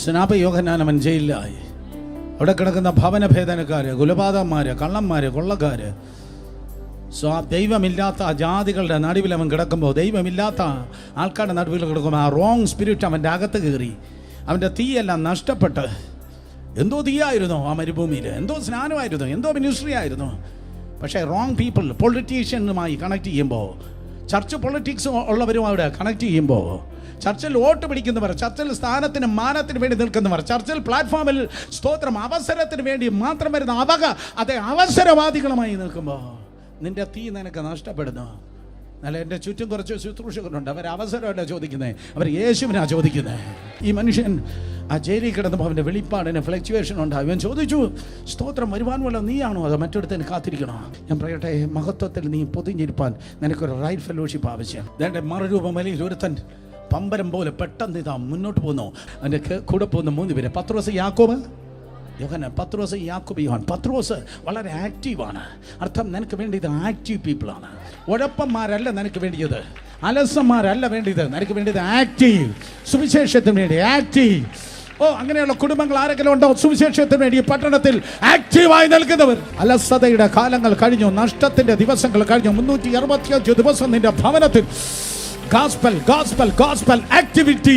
സ്നാപക യോഹന്നാൻ അവൻ ജയിലിലായി. അവിടെ കിടക്കുന്ന ഭവനഭേദനക്കാര്, കുലപാതകന്മാര്, കള്ളന്മാര്, കൊള്ളക്കാര്, ദൈവമില്ലാത്ത ജാതികളുടെ നടുവിൽ അവൻ കിടക്കുമ്പോൾ, ദൈവമില്ലാത്ത ആൾക്കാരുടെ നടുവിൽ കിടക്കുമ്പോൾ ആ റോങ് സ്പിരിറ്റ് അവൻ്റെ അകത്ത് കയറി അവൻ്റെ തീയെല്ലാം നഷ്ടപ്പെട്ട്. എന്തോ തീയായിരുന്നു ആ മരുഭൂമിയിൽ, എന്തോ സ്നാനമായിരുന്നു, എന്തോ മിനിസ്ട്രി ആയിരുന്നു. പക്ഷേ റോങ് പീപ്പിൾ പൊളിറ്റീഷ്യനുമായി കണക്ട് ചെയ്യുമ്പോൾ, ചർച്ച് പൊളിറ്റിക്സ് ഉള്ളവരും അവിടെ കണക്ട് ചെയ്യുമ്പോൾ, ചർച്ചിൽ വോട്ട് പിടിക്കുന്നവർ, ചർച്ചിൽ സ്ഥാനത്തിന് മാനത്തിന് വേണ്ടി നിൽക്കുന്നവർ, ചർച്ചിൽ പ്ലാറ്റ്ഫോമിൽ സ്തോത്രം അവസരത്തിന് വേണ്ടി മാത്രം വരുന്ന അതേ അവസരവാദികളുമായി നിൽക്കുമ്പോൾ നിന്റെ തീ നിനക്ക് നഷ്ടപ്പെടുന്നു. അല്ല, എൻ്റെ ചുറ്റും കുറച്ച് ശുശ്രൂഷകരുണ്ട്. അവർ അവസരമല്ല ചോദിക്കുന്നത്, അവർ യേശുവിനാണ് ചോദിക്കുന്നത്. ഈ മനുഷ്യൻ ആ ജയിലിൽ കിടന്നപ്പോൾ അവൻ്റെ വെളിപ്പാടിന് ഫ്ലക്ച്വേഷൻ ഉണ്ടാകും. അവൻ ചോദിച്ചു, സ്തോത്രം വരുവാൻ പോലെ നീയാണോ അതോ മറ്റൊരുത്തന് കാത്തിരിക്കണോ? ഞാൻ പറയട്ടെ, മഹത്വത്തിൽ നീ പൊതിഞ്ഞിരിപ്പാൻ നിനക്കൊരു റൈറ്റ് ഫെലോഷിപ്പ് ആവശ്യം. എൻ്റെ മറുരൂപമലയിൽ ഒരുത്തൻ പമ്പരം പോലെ പെട്ടെന്ന് ഇതാ മുന്നോട്ട് പോകുന്നു. അതിൻ്റെ കൂടെ പോകുന്ന 3 പേര്, പത്രോസ്, യാക്കോബ്, യോഹന്നാൻ. പത്രോസ്, യാക്കോബ്, യോഹന്നാൻ. പത്രോസ് വളരെ ആക്റ്റീവാണ്. അർത്ഥം നിനക്ക് വേണ്ടിയത് ആക്റ്റീവ് പീപ്പിളാണ്. ഉഴപ്പന്മാരല്ല നിനക്ക് വേണ്ടിയത്, അലസന്മാരല്ല വേണ്ടിയത്, നിനക്ക് വേണ്ടിയത് ആക്റ്റീവ്, സുവിശേഷത്തിന് വേണ്ടി ആക്റ്റീവ്. അങ്ങനെയുള്ള കുടുംബങ്ങൾ ആരെങ്കിലും ഉണ്ടോ? സുവിശേഷത്തിന് വേണ്ടി പട്ടണത്തിൽ ആക്റ്റീവായി നിൽക്കുന്നവർ. അലസതയുടെ കാലങ്ങൾ കഴിഞ്ഞു, നഷ്ടത്തിന്റെ ദിവസങ്ങൾ കഴിഞ്ഞു. 365 ദിവസം നിന്റെ ഭവനത്തിൽ ഗോസ്പൽ ഗോസ്പൽ ഗോസ്പൽ ആക്ടിവിറ്റി.